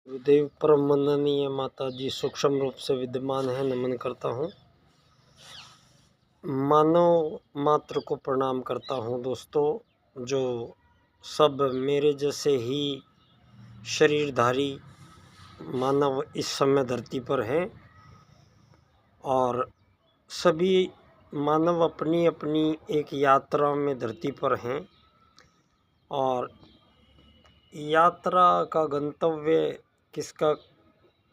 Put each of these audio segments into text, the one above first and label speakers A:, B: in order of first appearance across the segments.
A: गुरुदेव परम वंदनीय माता जी सूक्ष्म रूप से विद्यमान है, नमन करता हूँ। मानव मात्र को प्रणाम करता हूँ दोस्तों, जो सब मेरे जैसे ही शरीरधारी मानव इस समय धरती पर हैं और सभी मानव अपनी अपनी एक यात्रा में धरती पर हैं और यात्रा का गंतव्य किसका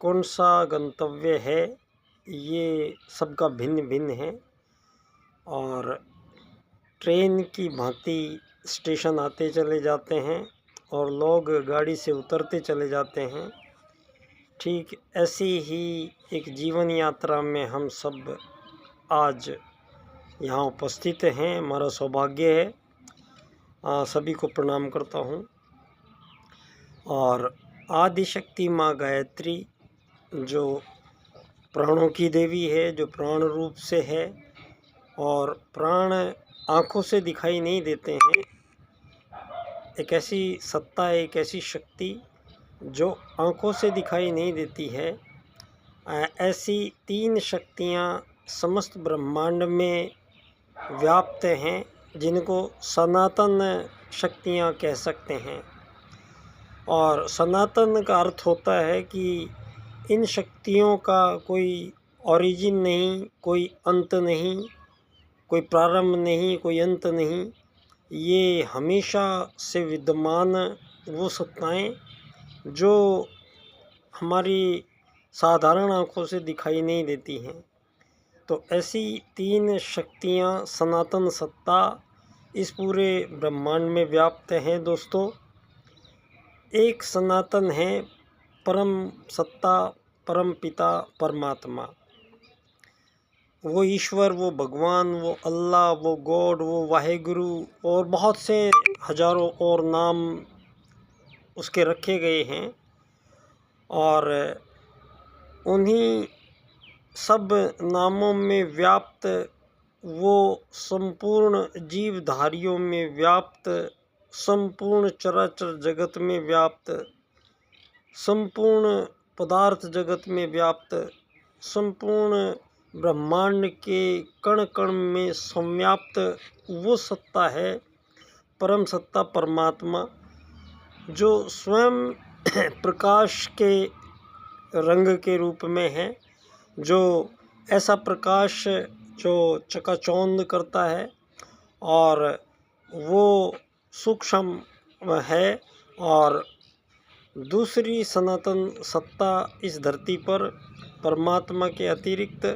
A: कौन सा गंतव्य है, ये सबका भिन्न भिन्न है। और ट्रेन की भांति स्टेशन आते चले जाते हैं और लोग गाड़ी से उतरते चले जाते हैं। ठीक ऐसी ही एक जीवन यात्रा में हम सब आज यहाँ उपस्थित हैं। हमारा सौभाग्य है। सभी को प्रणाम करता हूँ। और आदिशक्ति माँ गायत्री जो प्राणों की देवी है, जो प्राण रूप से है और प्राण आँखों से दिखाई नहीं देते हैं, एक ऐसी सत्ता, एक ऐसी शक्ति जो आँखों से दिखाई नहीं देती है। ऐसी तीन शक्तियाँ समस्त ब्रह्मांड में व्याप्त हैं, जिनको सनातन शक्तियाँ कह सकते हैं। और सनातन का अर्थ होता है कि इन शक्तियों का कोई ओरिजिन नहीं, कोई अंत नहीं, कोई प्रारंभ नहीं, कोई अंत नहीं। ये हमेशा से विद्यमान वो सत्ताएं जो हमारी साधारण आँखों से दिखाई नहीं देती हैं। तो ऐसी तीन शक्तियाँ सनातन सत्ता इस पूरे ब्रह्मांड में व्याप्त हैं दोस्तों। एक सनातन है परम सत्ता, परम पिता, परमात्मा। वो ईश्वर, वो भगवान, वो अल्लाह, वो गॉड, वो वाहेगुरु और बहुत से हजारों और नाम उसके रखे गए हैं। और उन्हीं सब नामों में व्याप्त वो संपूर्ण जीवधारियों में व्याप्त, संपूर्ण चराचर जगत में व्याप्त, संपूर्ण पदार्थ जगत में व्याप्त, संपूर्ण ब्रह्मांड के कण कण में संव्याप्त वो सत्ता है, परम सत्ता परमात्मा, जो स्वयं प्रकाश के रंग के रूप में है। जो ऐसा प्रकाश जो चकाचौंध करता है और वो सूक्ष्म है। और दूसरी सनातन सत्ता इस धरती पर परमात्मा के अतिरिक्त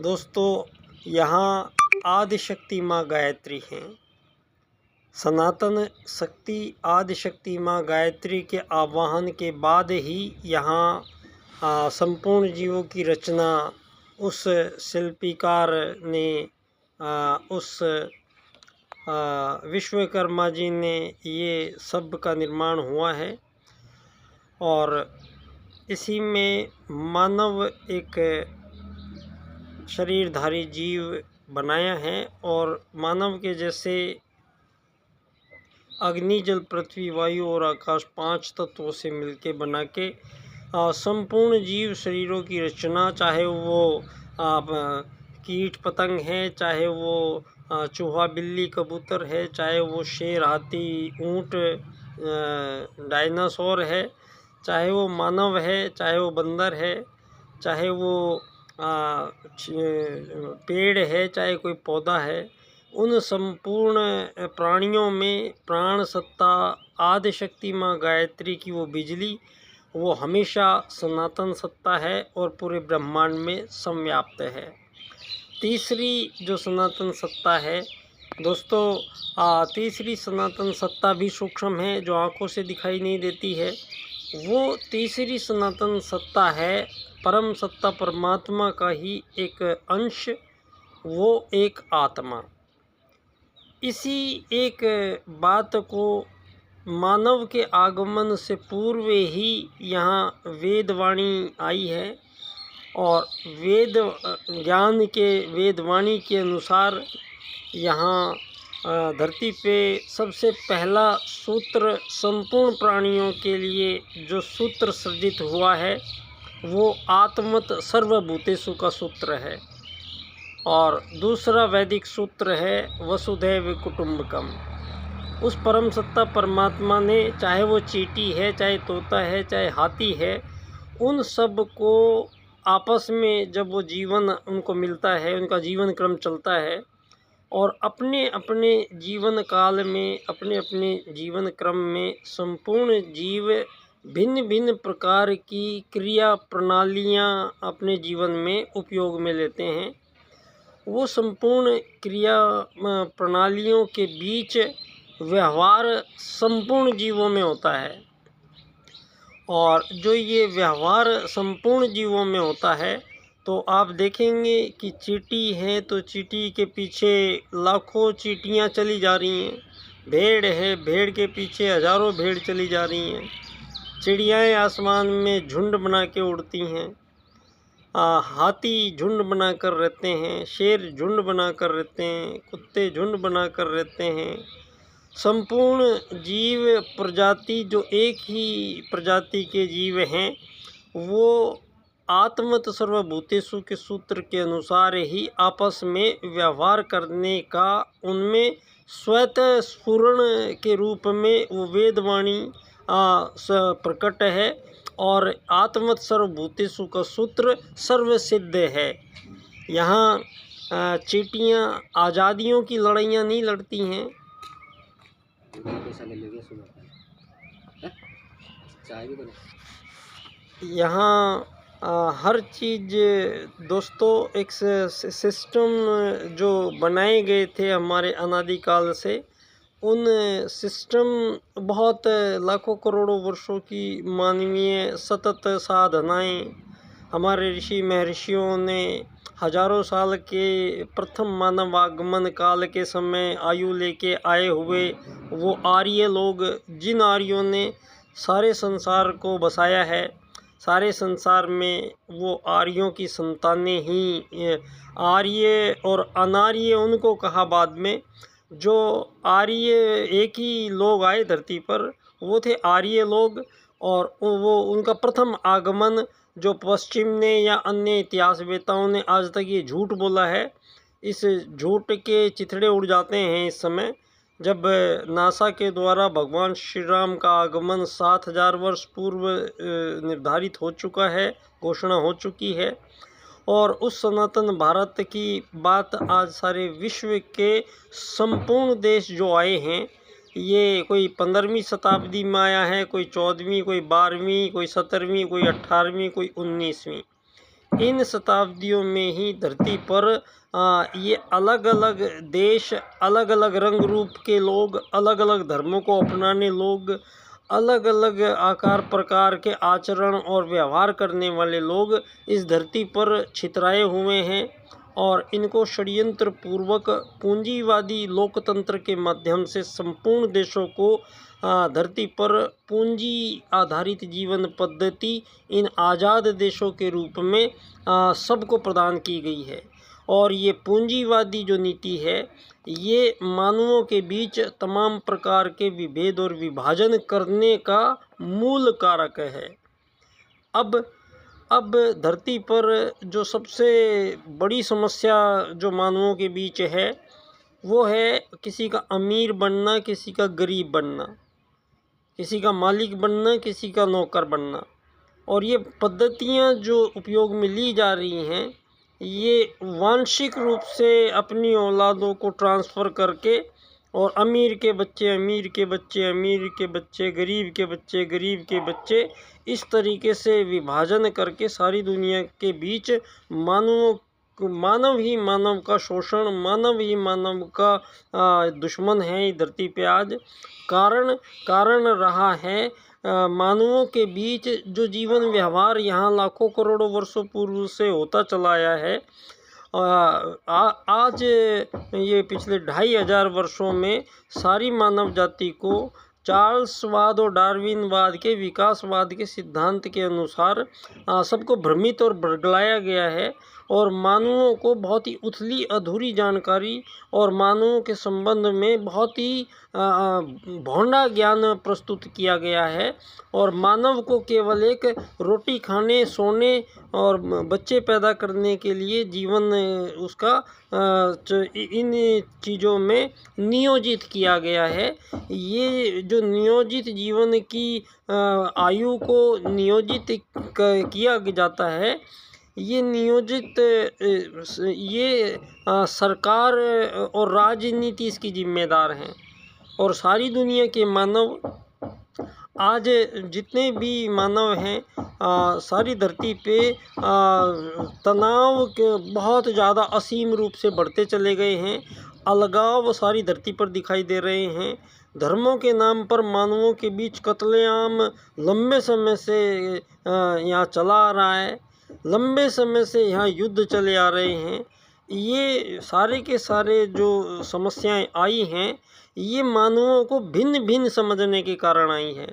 A: दोस्तों यहाँ आदिशक्ति माँ गायत्री हैं। सनातन शक्ति आदिशक्ति माँ गायत्री के आवाहन के बाद ही यहाँ संपूर्ण जीवों की रचना उस शिल्पीकार ने, उस विश्वकर्मा जी ने ये सब का निर्माण हुआ है। और इसी में मानव एक शरीरधारी जीव बनाया है और मानव के जैसे अग्नि, जल, पृथ्वी, वायु और आकाश 5 तत्वों से मिलके बना के संपूर्ण जीव शरीरों की रचना, चाहे वो कीट पतंग है, चाहे वो चूहा बिल्ली कबूतर है, चाहे वो शेर हाथी ऊंट डायनासोर है, चाहे वो मानव है, चाहे वो बंदर है, चाहे वो पेड़ है, चाहे कोई पौधा है, उन संपूर्ण प्राणियों में प्राण सत्ता आदिशक्ति माँ गायत्री की वो बिजली, वो हमेशा सनातन सत्ता है और पूरे ब्रह्मांड में संव्याप्त है। तीसरी जो सनातन सत्ता है दोस्तों, तीसरी सनातन सत्ता भी सूक्ष्म है, जो आँखों से दिखाई नहीं देती है। वो तीसरी सनातन सत्ता है परम सत्ता परमात्मा का ही एक अंश, वो एक आत्मा। इसी एक बात को मानव के आगमन से पूर्व ही यहाँ वेदवाणी आई है और वेद ज्ञान के वेदवाणी के अनुसार यहाँ धरती पे सबसे पहला सूत्र संपूर्ण प्राणियों के लिए जो सूत्र सृजित हुआ है वो आत्मत सर्वभूतेषु का सूत्र है। और दूसरा वैदिक सूत्र है वसुधैव कुटुंबकम। उस परम सत्ता परमात्मा ने, चाहे वो चींटी है, चाहे तोता है, चाहे हाथी है, उन सब को आपस में जब वो जीवन उनको मिलता है, उनका जीवन क्रम चलता है और अपने अपने जीवन काल में, अपने अपने जीवन क्रम में संपूर्ण जीव भिन्न भिन्न प्रकार की क्रिया प्रणालियाँ अपने जीवन में उपयोग में लेते हैं। वो संपूर्ण क्रिया प्रणालियों के बीच व्यवहार संपूर्ण जीवों में होता है। और जो ये व्यवहार संपूर्ण जीवों में होता है तो आप देखेंगे कि चींटी है तो चींटी के पीछे लाखों चींटियाँ चली जा रही हैं। भेड़ है, भेड़ के पीछे हजारों भेड़ चली जा रही हैं। चिड़ियाएँ आसमान में झुंड बना के उड़ती हैं। हाथी झुंड बना कर रहते हैं, शेर झुंड बना कर रहते हैं, कुत्ते झुंड बना कर रहते हैं। संपूर्ण जीव प्रजाति जो एक ही प्रजाति के जीव हैं वो आत्मत सर्वभूतेषु के सूत्र के अनुसार ही आपस में व्यवहार करने का उनमें स्वतः स्फुरण के रूप में वो वेदवाणी प्रकट है। और आत्मत सर्वभूतेषु का सूत्र सर्वसिद्ध है। यहाँ चींटियाँ आज़ादियों की लड़ाइयाँ नहीं लड़ती हैं। यहाँ हर चीज़ दोस्तों एक सिस्टम जो बनाए गए थे हमारे अनादिकाल से, उन सिस्टम बहुत लाखों करोड़ों वर्षों की मानवीय सतत साधनाएं, हमारे ऋषि महर्षियों ने हजारों साल के प्रथम मानव आगमन काल के समय आयु लेके आए हुए वो आर्य लोग, जिन आर्यों ने सारे संसार को बसाया है, सारे संसार में वो आर्यों की संतानें ही आर्य और अनार्य उनको कहा बाद में। जो आर्य एक ही लोग आए धरती पर वो थे आर्य लोग। और वो उनका प्रथम आगमन जो पश्चिम ने या अन्य इतिहासवेताओं ने आज तक ये झूठ बोला है, इस झूठ के चिथड़े उड़ जाते हैं इस समय जब नासा के द्वारा भगवान श्री राम का आगमन 7000 वर्ष पूर्व निर्धारित हो चुका है, घोषणा हो चुकी है। और उस सनातन भारत की बात आज सारे विश्व के संपूर्ण देश जो आए हैं, ये कोई 15वीं शताब्दी में आया है, कोई 14वीं, कोई 12वीं, कोई 17वीं, कोई 18वीं, कोई 19वीं। इन शताब्दियों में ही धरती पर ये अलग अलग देश, अलग अलग रंग रूप के लोग, अलग अलग धर्मों को अपनाने लोग, अलग अलग आकार प्रकार के आचरण और व्यवहार करने वाले लोग इस धरती पर छितराए हुए हैं। और इनको षड्यंत्र पूर्वक पूंजीवादी लोकतंत्र के माध्यम से संपूर्ण देशों को धरती पर पूंजी आधारित जीवन पद्धति इन आज़ाद देशों के रूप में सबको प्रदान की गई है। और ये पूंजीवादी जो नीति है ये मानवों के बीच तमाम प्रकार के विभेद और विभाजन करने का मूल कारक है। अब धरती पर जो सबसे बड़ी समस्या जो मानवों के बीच है वो है किसी का अमीर बनना, किसी का गरीब बनना, किसी का मालिक बनना, किसी का नौकर बनना। और ये पद्धतियाँ जो उपयोग में ली जा रही हैं ये वांशिक रूप से अपनी औलादों को ट्रांसफ़र करके और अमीर के बच्चे अमीर के बच्चे अमीर के बच्चे, गरीब के बच्चे गरीब के बच्चे, इस तरीके से विभाजन करके सारी दुनिया के बीच मानव ही मानव का शोषण, मानव ही मानव का दुश्मन है धरती पे आज। कारण रहा है मानवों के बीच जो जीवन व्यवहार यहाँ लाखों करोड़ों वर्षों पूर्व से होता चला आया है। आज ये पिछले 2500 वर्षों में सारी मानव जाति को चार्ल्सवाद और डार्विनवाद के विकासवाद के सिद्धांत के अनुसार सबको भ्रमित और बरगलाया गया है। और मानवों को बहुत ही उथली अधूरी जानकारी और मानवों के संबंध में बहुत ही भोंडा ज्ञान प्रस्तुत किया गया है। और मानव को केवल एक रोटी खाने, सोने और बच्चे पैदा करने के लिए जीवन उसका इन चीज़ों में नियोजित किया गया है। ये जो नियोजित जीवन की आयु को नियोजित किया जाता है, ये नियोजित ये सरकार और राजनीति इसकी जिम्मेदार हैं। और सारी दुनिया के मानव आज जितने भी मानव हैं सारी धरती पे तनाव के बहुत ज़्यादा असीम रूप से बढ़ते चले गए हैं। अलगाव सारी धरती पर दिखाई दे रहे हैं। धर्मों के नाम पर मानवों के बीच कत्लेआम लंबे समय से यहाँ चला आ रहा है। लंबे समय से यहाँ युद्ध चले आ रहे हैं। ये सारे के सारे जो समस्याएं आई हैं, ये मानवों को भिन्न भिन्न समझने के कारण आई हैं।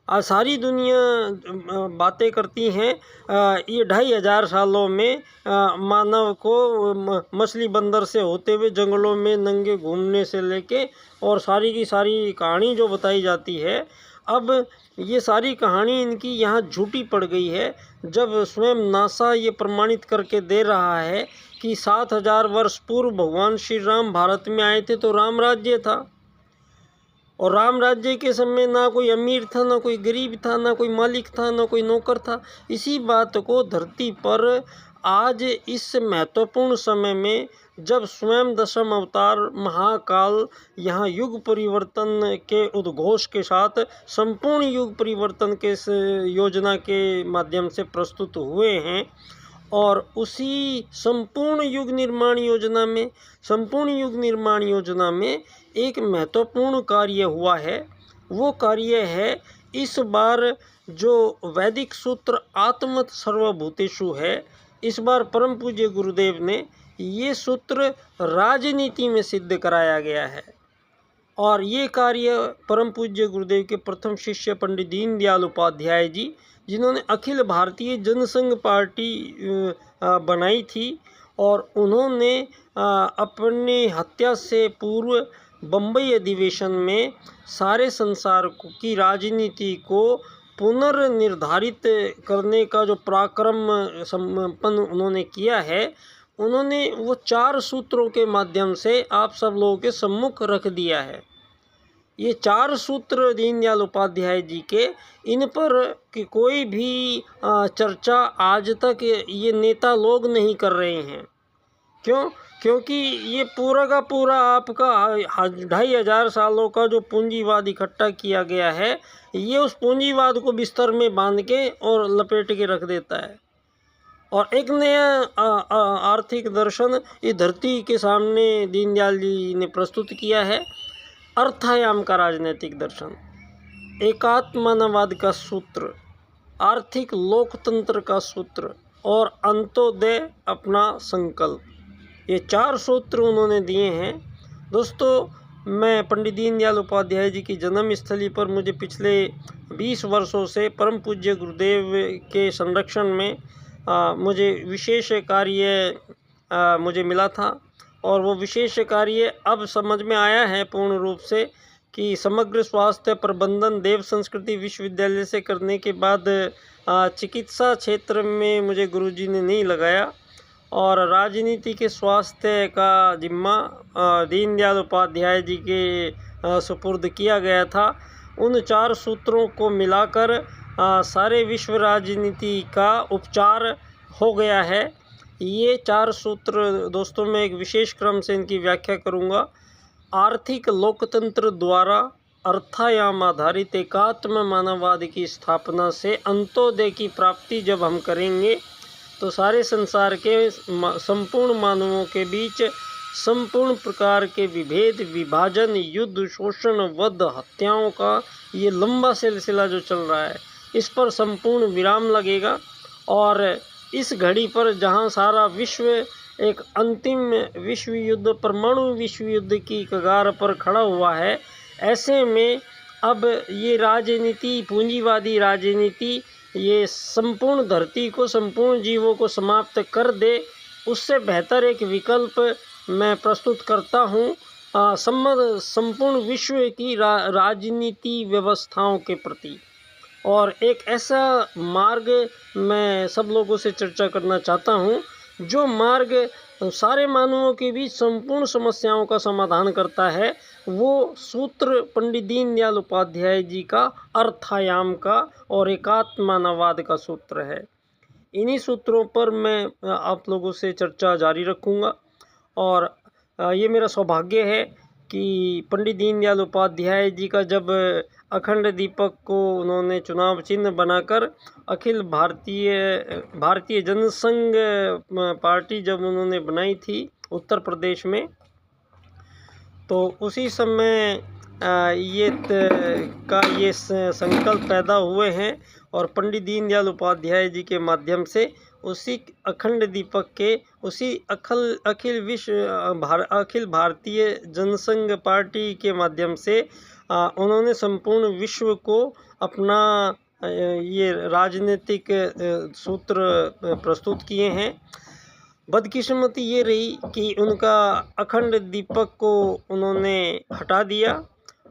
A: आज सारी दुनिया बातें करती हैं ये 2500 सालों में मानव को मछली बंदर से होते हुए जंगलों में नंगे घूमने से लेके और सारी की सारी कहानी जो बताई जाती है, अब ये सारी कहानी इनकी यहाँ झूठी पड़ गई है। जब स्वयं नासा ये प्रमाणित करके दे रहा है कि 7000 वर्ष पूर्व भगवान श्री राम भारत में आए थे तो राम राज्य था। और राम राज्य के समय ना कोई अमीर था, ना कोई गरीब था, ना कोई मालिक था, ना कोई नौकर था। इसी बात को धरती पर आज इस महत्वपूर्ण समय में जब स्वयं दशम अवतार महाकाल यहाँ युग परिवर्तन के उद्घोष के साथ संपूर्ण युग परिवर्तन के योजना के माध्यम से प्रस्तुत हुए हैं, और उसी संपूर्ण युग निर्माण योजना में एक महत्वपूर्ण कार्य हुआ है। वो कार्य है इस बार जो वैदिक सूत्र आत्मत सर्वभूतेषु है, इस बार परम पूज्य गुरुदेव ने ये सूत्र राजनीति में सिद्ध कराया गया है। और ये कार्य परम पूज्य गुरुदेव के प्रथम शिष्य पंडित दीनदयाल उपाध्याय जी, जिन्होंने अखिल भारतीय जनसंघ पार्टी बनाई थी, और उन्होंने अपनी हत्या से पूर्व बम्बई अधिवेशन में सारे संसार की राजनीति को पुनर्निर्धारित करने का जो पराक्रम संपन्न उन्होंने किया है, उन्होंने वो 4 सूत्रों के माध्यम से आप सब लोगों के सम्मुख रख दिया है। ये 4 सूत्र दीनदयाल उपाध्याय जी के, इन पर कि कोई भी चर्चा आज तक ये नेता लोग नहीं कर रहे हैं। क्यों? क्योंकि ये पूरा का पूरा आपका 2500 सालों का जो पूंजीवाद इकट्ठा किया गया है, ये उस पूंजीवाद को बिस्तर में बांध के और लपेट के रख देता है। और एक नया आर्थिक दर्शन इस धरती के सामने दीनदयाल जी ने प्रस्तुत किया है। अर्थायाम का राजनीतिक दर्शन, एकात्मवाद का सूत्र, आर्थिक लोकतंत्र का सूत्र और अंत्योदय अपना संकल्प, ये 4 सूत्र उन्होंने दिए हैं। दोस्तों, मैं पंडित दीनदयाल उपाध्याय जी की जन्मस्थली पर मुझे पिछले 20 वर्षों से परम पूज्य गुरुदेव के संरक्षण में मुझे विशेष कार्य मुझे मिला था, और वो विशेष कार्य अब समझ में आया है पूर्ण रूप से कि समग्र स्वास्थ्य प्रबंधन देव संस्कृति विश्वविद्यालय से करने के बाद चिकित्सा क्षेत्र में मुझे गुरुजी ने नहीं लगाया, और राजनीति के स्वास्थ्य का जिम्मा दीनदयाल उपाध्याय जी के सुपुर्द किया गया था। उन 4 सूत्रों को मिलाकर सारे विश्व राजनीति का उपचार हो गया है। ये 4 सूत्र दोस्तों, मैं एक विशेष क्रम से इनकी व्याख्या करूँगा। आर्थिक लोकतंत्र द्वारा अर्थायाम आधारित एकात्म मानववाद की स्थापना से अंत्योदय की प्राप्ति जब हम करेंगे, तो सारे संसार के संपूर्ण मानवों के बीच संपूर्ण प्रकार के विभेद, विभाजन, युद्ध, शोषण, वध, हत्याओं का ये लंबा सिलसिला जो चल रहा है, इस पर संपूर्ण विराम लगेगा। और इस घड़ी पर जहां सारा विश्व एक अंतिम विश्व युद्ध, परमाणु विश्व युद्ध की कगार पर खड़ा हुआ है, ऐसे में अब ये राजनीति, पूंजीवादी राजनीति ये संपूर्ण धरती को, संपूर्ण जीवों को समाप्त कर दे, उससे बेहतर एक विकल्प मैं प्रस्तुत करता हूँ संपूर्ण विश्व की राजनीति व्यवस्थाओं के प्रति। और एक ऐसा मार्ग मैं सब लोगों से चर्चा करना चाहता हूँ, जो मार्ग सारे मानवों के बीच संपूर्ण समस्याओं का समाधान करता है। वो सूत्र पंडित दीनदयाल उपाध्याय जी का अर्थायाम का और एकात्म मानववाद का सूत्र है। इन्हीं सूत्रों पर मैं आप लोगों से चर्चा जारी रखूँगा। और ये मेरा सौभाग्य है कि पंडित दीनदयाल उपाध्याय जी का जब अखंड दीपक को उन्होंने चुनाव चिन्ह बनाकर अखिल भारतीय जनसंघ पार्टी जब उन्होंने बनाई थी उत्तर प्रदेश में, तो उसी समय ये संकल्प पैदा हुए हैं। और पंडित दीनदयाल उपाध्याय जी के माध्यम से उसी अखंड दीपक के, उसी अखिल भारतीय जनसंघ पार्टी के माध्यम से उन्होंने संपूर्ण विश्व को अपना ये राजनीतिक सूत्र प्रस्तुत किए हैं। बदकिस्मती ये रही कि उनका अखंड दीपक को उन्होंने हटा दिया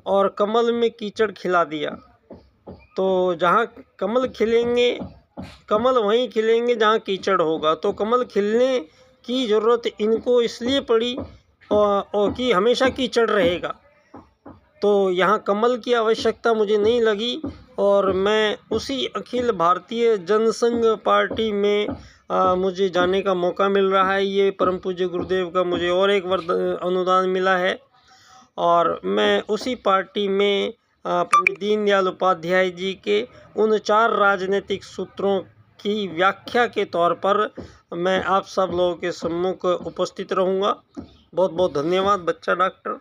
A: और कमल में कीचड़ खिला दिया। तो जहाँ कमल खिलेंगे, कमल वहीं खिलेंगे जहाँ कीचड़ होगा। तो कमल खिलने की ज़रूरत इनको इसलिए पड़ी और कि हमेशा कीचड़ रहेगा, तो यहाँ कमल की आवश्यकता मुझे नहीं लगी। और मैं उसी अखिल भारतीय जनसंघ पार्टी में मुझे जाने का मौका मिल रहा है। ये परम पूज्य गुरुदेव का मुझे और एक अनुदान मिला है, और मैं उसी पार्टी में पंडित दीनदयाल उपाध्याय जी के उन 4 राजनीतिक सूत्रों की व्याख्या के तौर पर मैं आप सब लोगों के सम्मुख उपस्थित रहूँगा। बहुत बहुत धन्यवाद बच्चा डॉक्टर।